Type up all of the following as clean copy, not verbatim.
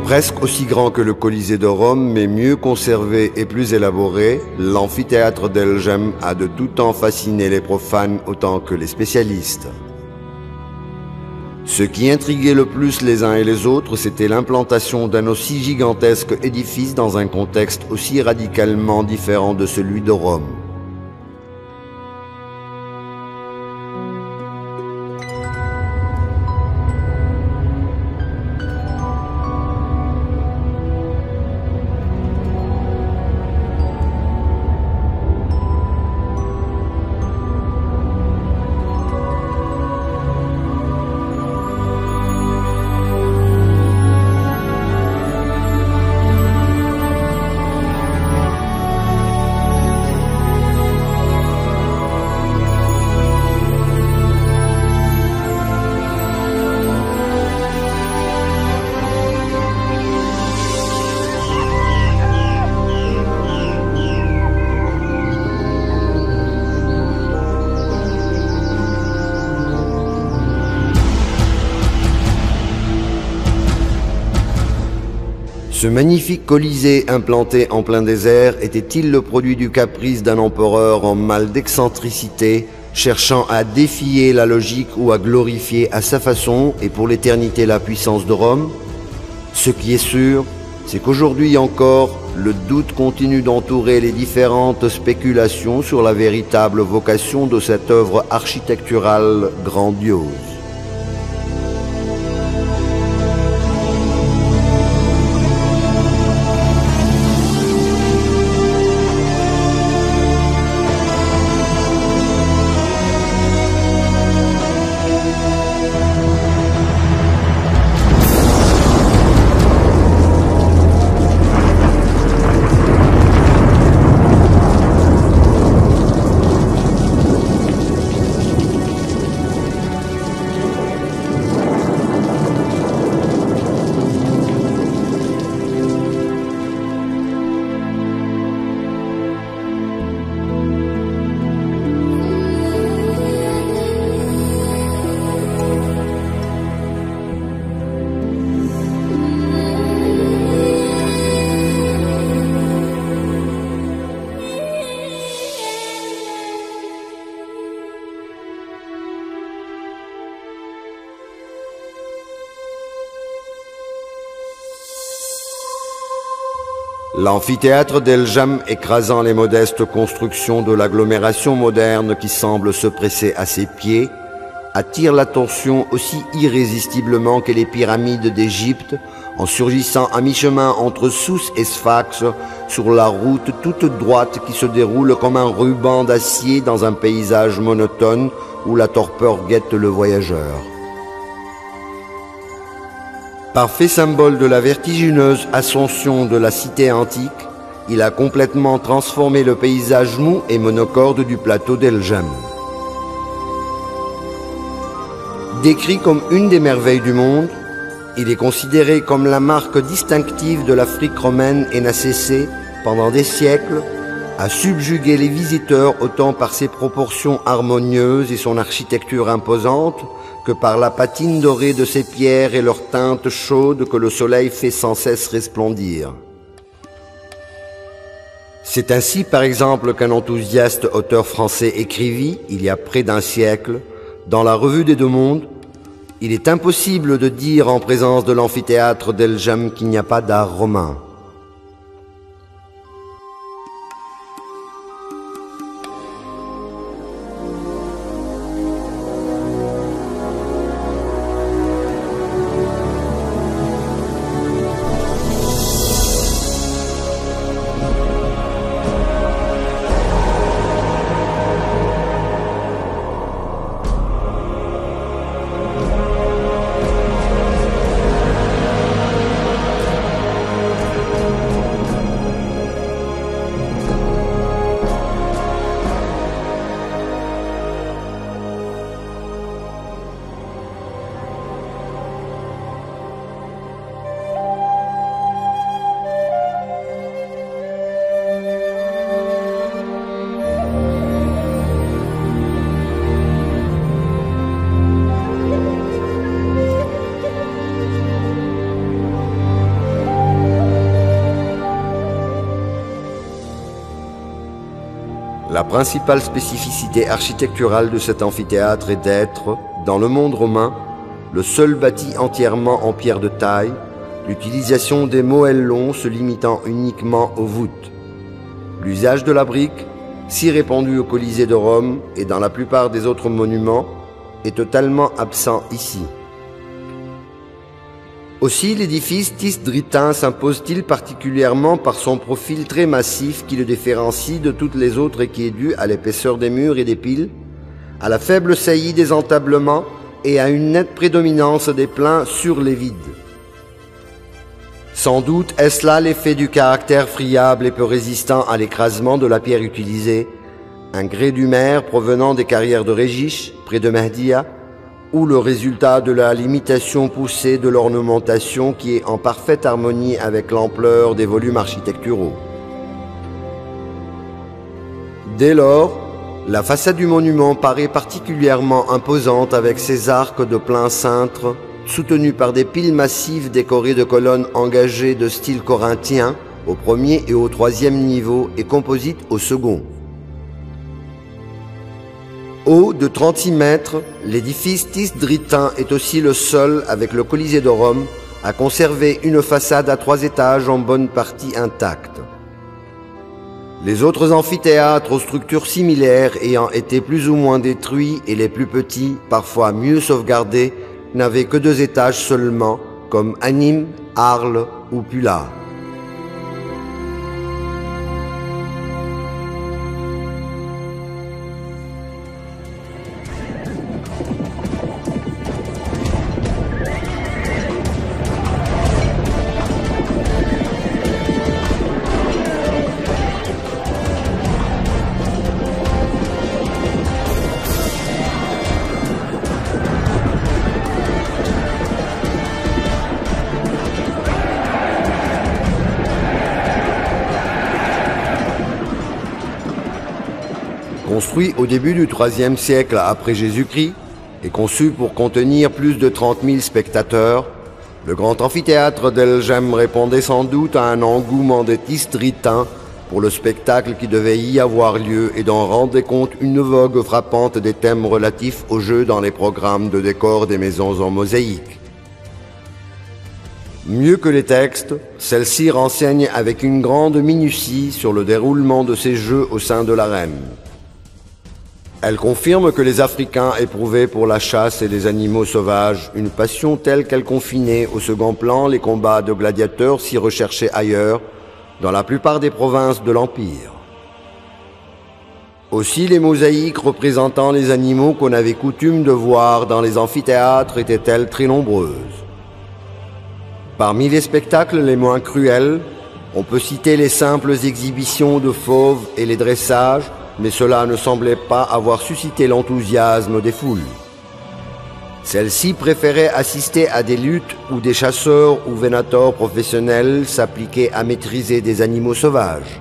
Presque aussi grand que le Colisée de Rome, mais mieux conservé et plus élaboré, l'amphithéâtre d'Elgem a de tout temps fasciné les profanes autant que les spécialistes. Ce qui intriguait le plus les uns et les autres, c'était l'implantation d'un aussi gigantesque édifice dans un contexte aussi radicalement différent de celui de Rome. Ce magnifique colisée implanté en plein désert était-il le produit du caprice d'un empereur en mal d'excentricité, cherchant à défier la logique ou à glorifier à sa façon et pour l'éternité la puissance de Rome? Ce qui est sûr, c'est qu'aujourd'hui encore, le doute continue d'entourer les différentes spéculations sur la véritable vocation de cette œuvre architecturale grandiose. L'amphithéâtre d'Elgem, écrasant les modestes constructions de l'agglomération moderne qui semble se presser à ses pieds, attire l'attention aussi irrésistiblement que les pyramides d'Égypte, en surgissant à mi-chemin entre Sousse et Sphax, sur la route toute droite qui se déroule comme un ruban d'acier dans un paysage monotone où la torpeur guette le voyageur. Parfait symbole de la vertigineuse ascension de la cité antique, il a complètement transformé le paysage mou et monocorde du plateau d'Elgem. Décrit comme une des merveilles du monde, il est considéré comme la marque distinctive de l'Afrique romaine et n'a cessé, pendant des siècles, à subjuguer les visiteurs autant par ses proportions harmonieuses et son architecture imposante, que par la patine dorée de ses pierres et leur teinte chaude que le soleil fait sans cesse resplendir. C'est ainsi, par exemple, qu'un enthousiaste auteur français écrivit, il y a près d'un siècle, dans la Revue des Deux Mondes, « Il est impossible de dire en présence de l'amphithéâtre d'Elgem qu'il n'y a pas d'art romain. » La principale spécificité architecturale de cet amphithéâtre est d'être, dans le monde romain, le seul bâti entièrement en pierre de taille, l'utilisation des moellons se limitant uniquement aux voûtes. L'usage de la brique, si répandu au Colisée de Rome et dans la plupart des autres monuments, est totalement absent ici. Aussi, l'édifice tisdritain s'impose-t-il particulièrement par son profil très massif qui le différencie de toutes les autres et qui est dû à l'épaisseur des murs et des piles, à la faible saillie des entablements et à une nette prédominance des pleins sur les vides. Sans doute est-ce là l'effet du caractère friable et peu résistant à l'écrasement de la pierre utilisée, un grès du mer provenant des carrières de Régis, près de Mehdia, ou le résultat de la limitation poussée de l'ornementation qui est en parfaite harmonie avec l'ampleur des volumes architecturaux. Dès lors, la façade du monument paraît particulièrement imposante avec ses arcs de plein cintre, soutenus par des piles massives décorées de colonnes engagées de style corinthien au premier et au troisième niveau et composites au second. Haut de 36 mètres, l'édifice tisdritain est aussi le seul, avec le Colisée de Rome, à conserver une façade à 3 étages en bonne partie intacte. Les autres amphithéâtres aux structures similaires ayant été plus ou moins détruits et les plus petits, parfois mieux sauvegardés, n'avaient que 2 étages seulement, comme Anime, Arles ou Pula. Construit au début du IIIe siècle après Jésus-Christ et conçu pour contenir plus de 30 000 spectateurs, le grand amphithéâtre d'El Jem répondait sans doute à un engouement des tisdritains pour le spectacle qui devait y avoir lieu et dont rendait compte une vogue frappante des thèmes relatifs au jeu dans les programmes de décor des maisons en mosaïque. Mieux que les textes, celle-ci renseigne avec une grande minutie sur le déroulement de ces jeux au sein de l'arène. Elle confirme que les Africains éprouvaient pour la chasse et les animaux sauvages une passion telle qu'elle confinait au second plan les combats de gladiateurs si recherchés ailleurs, dans la plupart des provinces de l'Empire. Aussi, les mosaïques représentant les animaux qu'on avait coutume de voir dans les amphithéâtres étaient-elles très nombreuses. Parmi les spectacles les moins cruels, on peut citer les simples exhibitions de fauves et les dressages, mais cela ne semblait pas avoir suscité l'enthousiasme des foules. Celles-ci préféraient assister à des luttes où des chasseurs ou vénateurs professionnels s'appliquaient à maîtriser des animaux sauvages.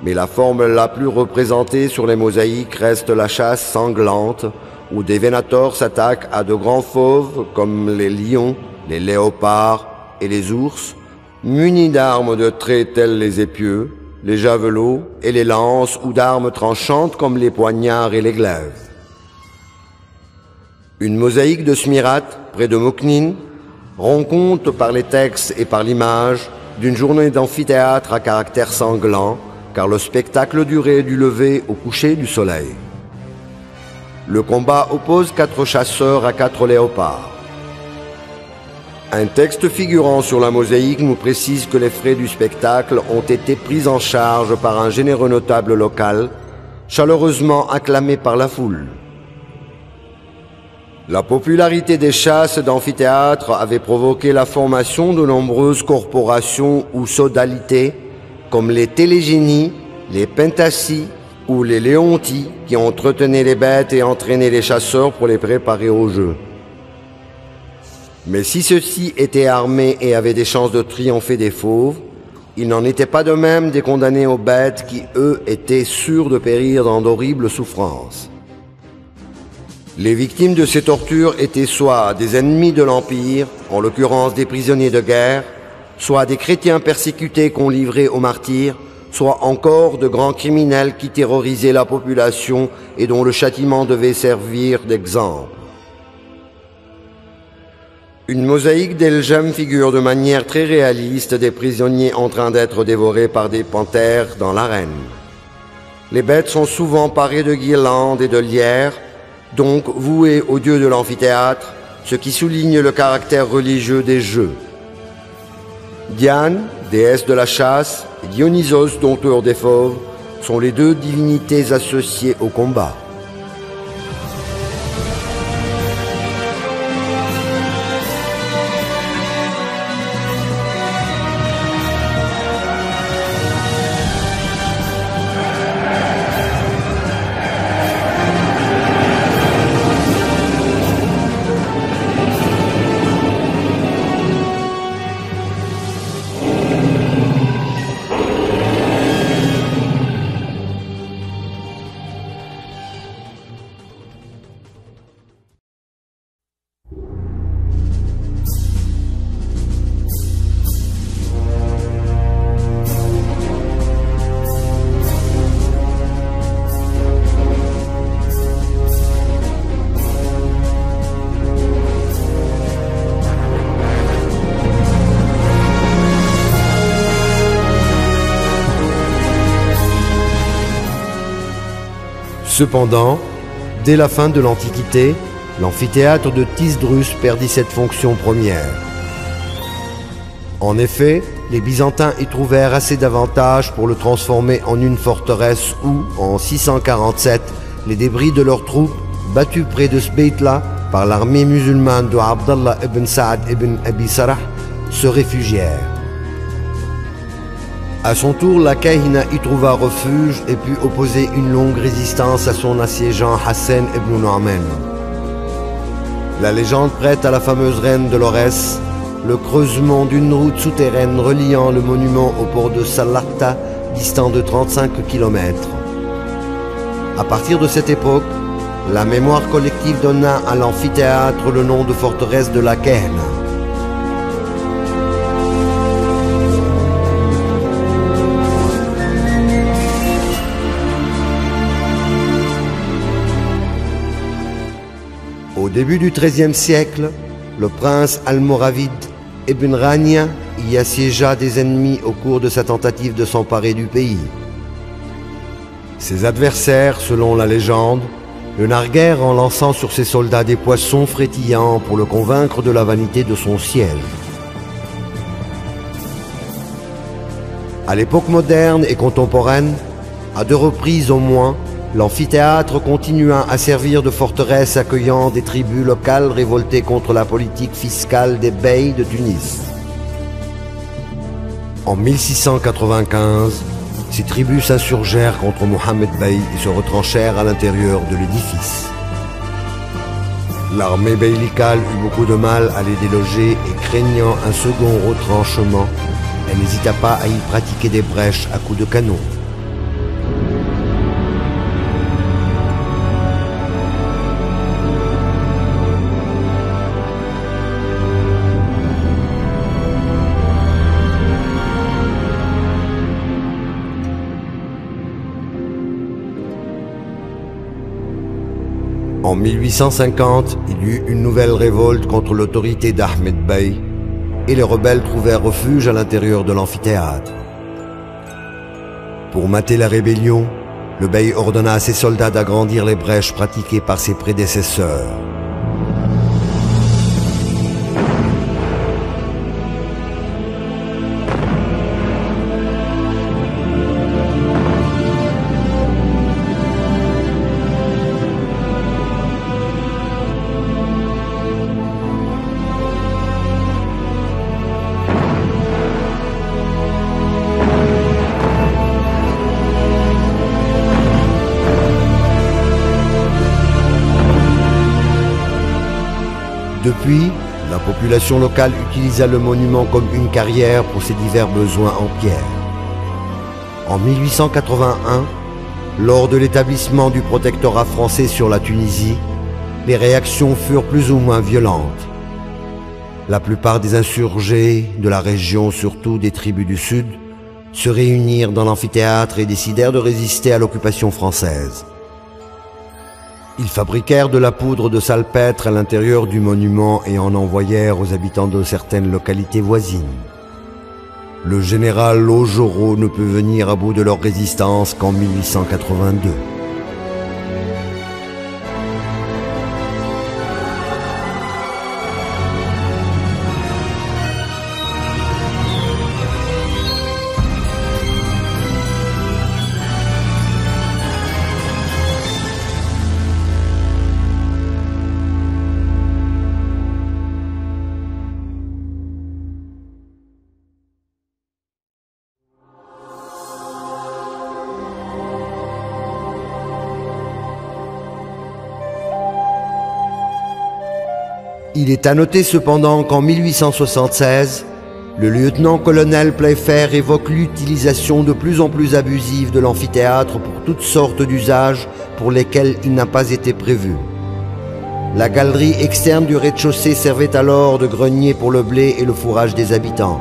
Mais la forme la plus représentée sur les mosaïques reste la chasse sanglante, où des vénateurs s'attaquent à de grands fauves comme les lions, les léopards et les ours, munis d'armes de trait telles les épieux, les javelots et les lances ou d'armes tranchantes comme les poignards et les glaives. Une mosaïque de Smyrate, près de Mouknin, rend compte par les textes et par l'image d'une journée d'amphithéâtre à caractère sanglant, car le spectacle durait du lever au coucher du soleil. Le combat oppose 4 chasseurs à 4 léopards. Un texte figurant sur la mosaïque nous précise que les frais du spectacle ont été pris en charge par un généreux notable local, chaleureusement acclamé par la foule. La popularité des chasses d'amphithéâtre avait provoqué la formation de nombreuses corporations ou sodalités, comme les télégénies, les pentassis ou les léontis, qui entretenaient les bêtes et entraînaient les chasseurs pour les préparer au jeu. Mais si ceux-ci étaient armés et avaient des chances de triompher des fauves, il n'en était pas de même des condamnés aux bêtes qui, eux, étaient sûrs de périr dans d'horribles souffrances. Les victimes de ces tortures étaient soit des ennemis de l'Empire, en l'occurrence des prisonniers de guerre, soit des chrétiens persécutés qu'on livrait aux martyrs, soit encore de grands criminels qui terrorisaient la population et dont le châtiment devait servir d'exemple. Une mosaïque d'El-Jem figure de manière très réaliste des prisonniers en train d'être dévorés par des panthères dans l'arène. Les bêtes sont souvent parées de guirlandes et de lierres, donc vouées au dieu de l'amphithéâtre, ce qui souligne le caractère religieux des jeux. Diane, déesse de la chasse, et Dionysos, dompteur des fauves, sont les deux divinités associées au combat. Cependant, dès la fin de l'Antiquité, l'amphithéâtre de Thysdrus perdit cette fonction première. En effet, les Byzantins y trouvèrent assez d'avantages pour le transformer en une forteresse où, en 647, les débris de leurs troupes, battus près de Sbeitla par l'armée musulmane de Abdallah ibn Saad ibn Abi Sarh, se réfugièrent. À son tour, la Kahina y trouva refuge et put opposer une longue résistance à son assiégeant Hassan ibn Nu'man. La légende prête à la fameuse reine de Lorès le creusement d'une route souterraine reliant le monument au port de Salatta, distant de 35 km. À partir de cette époque, la mémoire collective donna à l'amphithéâtre le nom de forteresse de la Kahina. Au début du XIIIe siècle, le prince almoravide Ibn Rania y assiégea des ennemis au cours de sa tentative de s'emparer du pays. Ses adversaires, selon la légende, le narguèrent en lançant sur ses soldats des poissons frétillants pour le convaincre de la vanité de son ciel. À l'époque moderne et contemporaine, à 2 reprises au moins, l'amphithéâtre continua à servir de forteresse accueillant des tribus locales révoltées contre la politique fiscale des beys de Tunis. En 1695, ces tribus s'insurgèrent contre Mohammed Bey et se retranchèrent à l'intérieur de l'édifice. L'armée beylicale eut beaucoup de mal à les déloger et craignant un second retranchement, elle n'hésita pas à y pratiquer des brèches à coups de canon. En 1850, il y eut une nouvelle révolte contre l'autorité d'Ahmed Bey et les rebelles trouvèrent refuge à l'intérieur de l'amphithéâtre. Pour mater la rébellion, le Bey ordonna à ses soldats d'agrandir les brèches pratiquées par ses prédécesseurs. Depuis, la population locale utilisa le monument comme une carrière pour ses divers besoins en pierre. En 1881, lors de l'établissement du protectorat français sur la Tunisie, les réactions furent plus ou moins violentes. La plupart des insurgés de la région, surtout des tribus du sud, se réunirent dans l'amphithéâtre et décidèrent de résister à l'occupation française. Ils fabriquèrent de la poudre de salpêtre à l'intérieur du monument et en envoyèrent aux habitants de certaines localités voisines. Le général Augereau ne peut venir à bout de leur résistance qu'en 1882. Il est à noter cependant qu'en 1876, le lieutenant-colonel Playfair évoque l'utilisation de plus en plus abusive de l'amphithéâtre pour toutes sortes d'usages pour lesquels il n'a pas été prévu. La galerie externe du rez-de-chaussée servait alors de grenier pour le blé et le fourrage des habitants.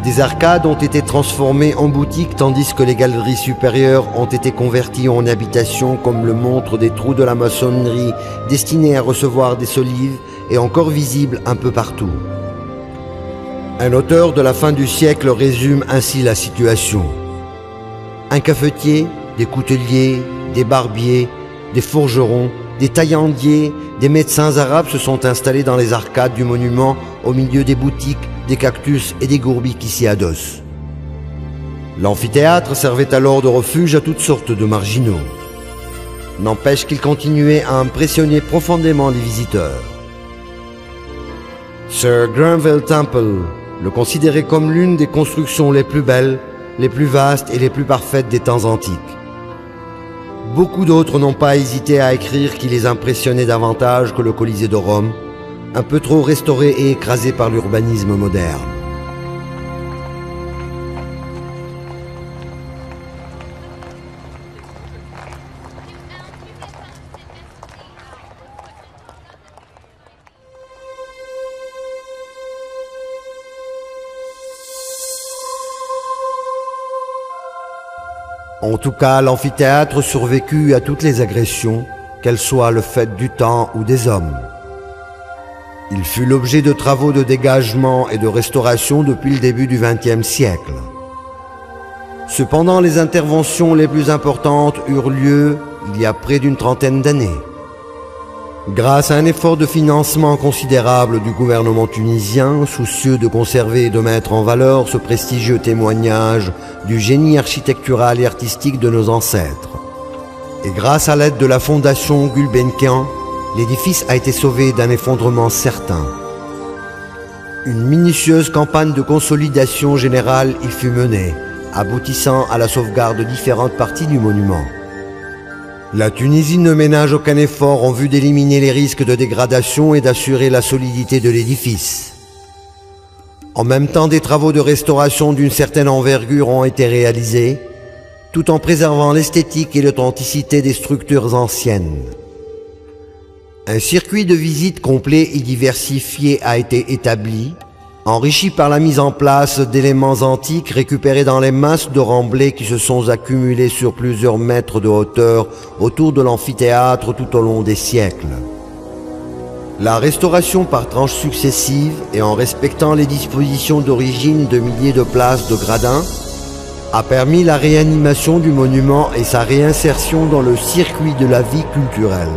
Des arcades ont été transformées en boutiques tandis que les galeries supérieures ont été converties en habitations comme le montrent des trous de la maçonnerie destinés à recevoir des solives et encore visibles un peu partout. Un auteur de la fin du siècle résume ainsi la situation. Un cafetier, des couteliers, des barbiers, des forgerons, des taillandiers, des médecins arabes se sont installés dans les arcades du monument au milieu des boutiques, des cactus et des gourbies qui s'y adossent. L'amphithéâtre servait alors de refuge à toutes sortes de marginaux. N'empêche qu'il continuait à impressionner profondément les visiteurs. Sir Granville Temple le considérait comme l'une des constructions les plus belles, les plus vastes et les plus parfaites des temps antiques. Beaucoup d'autres n'ont pas hésité à écrire qu'il les impressionnait davantage que le Colisée de Rome, un peu trop restauré et écrasé par l'urbanisme moderne. En tout cas, l'amphithéâtre survécut à toutes les agressions, qu'elles soient le fait du temps ou des hommes. Il fut l'objet de travaux de dégagement et de restauration depuis le début du XXe siècle. Cependant, les interventions les plus importantes eurent lieu il y a près d'une trentaine d'années. Grâce à un effort de financement considérable du gouvernement tunisien, soucieux de conserver et de mettre en valeur ce prestigieux témoignage du génie architectural et artistique de nos ancêtres. Et grâce à l'aide de la fondation Gulbenkian, l'édifice a été sauvé d'un effondrement certain. Une minutieuse campagne de consolidation générale y fut menée, aboutissant à la sauvegarde de différentes parties du monument. La Tunisie ne ménage aucun effort en vue d'éliminer les risques de dégradation et d'assurer la solidité de l'édifice. En même temps, des travaux de restauration d'une certaine envergure ont été réalisés, tout en préservant l'esthétique et l'authenticité des structures anciennes. Un circuit de visite complet et diversifié a été établi, enrichi par la mise en place d'éléments antiques récupérés dans les masses de remblais qui se sont accumulés sur plusieurs mètres de hauteur autour de l'amphithéâtre tout au long des siècles. La restauration par tranches successives et en respectant les dispositions d'origine de milliers de places de gradins a permis la réanimation du monument et sa réinsertion dans le circuit de la vie culturelle.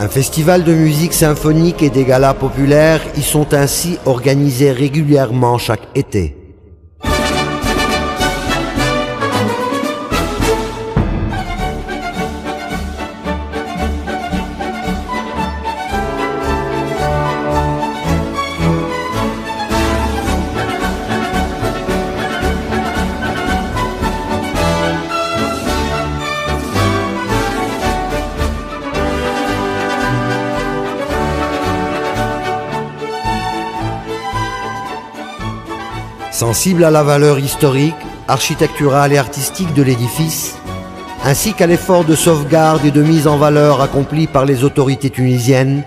Un festival de musique symphonique et des galas populaires y sont ainsi organisés régulièrement chaque été. Sensible à la valeur historique, architecturale et artistique de l'édifice, ainsi qu'à l'effort de sauvegarde et de mise en valeur accompli par les autorités tunisiennes,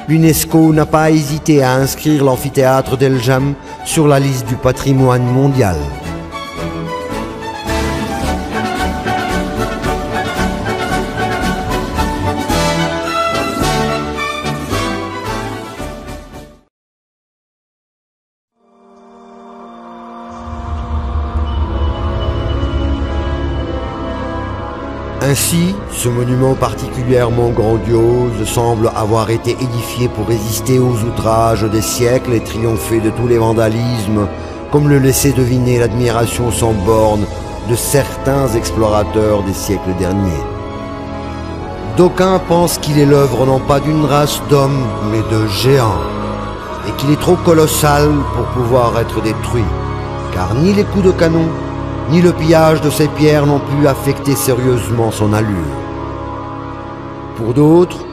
l'UNESCO n'a pas hésité à inscrire l'amphithéâtre d'El Jam sur la liste du patrimoine mondial. Ainsi, ce monument particulièrement grandiose semble avoir été édifié pour résister aux outrages des siècles et triompher de tous les vandalismes, comme le laissait deviner l'admiration sans borne de certains explorateurs des siècles derniers. D'aucuns pensent qu'il est l'œuvre non pas d'une race d'hommes, mais de géants, et qu'il est trop colossal pour pouvoir être détruit, car ni les coups de canon, ni le pillage de ces pierres n'ont pu affecter sérieusement son allure. Pour d'autres,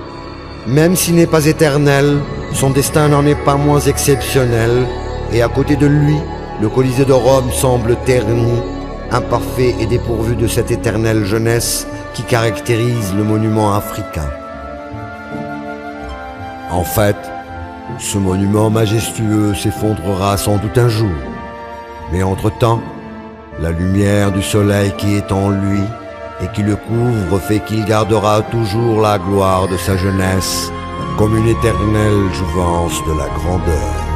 même s'il n'est pas éternel, son destin n'en est pas moins exceptionnel, et à côté de lui, le Colisée de Rome semble terni, imparfait et dépourvu de cette éternelle jeunesse qui caractérise le monument africain. En fait, ce monument majestueux s'effondrera sans doute un jour, mais entre-temps, la lumière du soleil qui est en lui et qui le couvre fait qu'il gardera toujours la gloire de sa jeunesse comme une éternelle jouvence de la grandeur.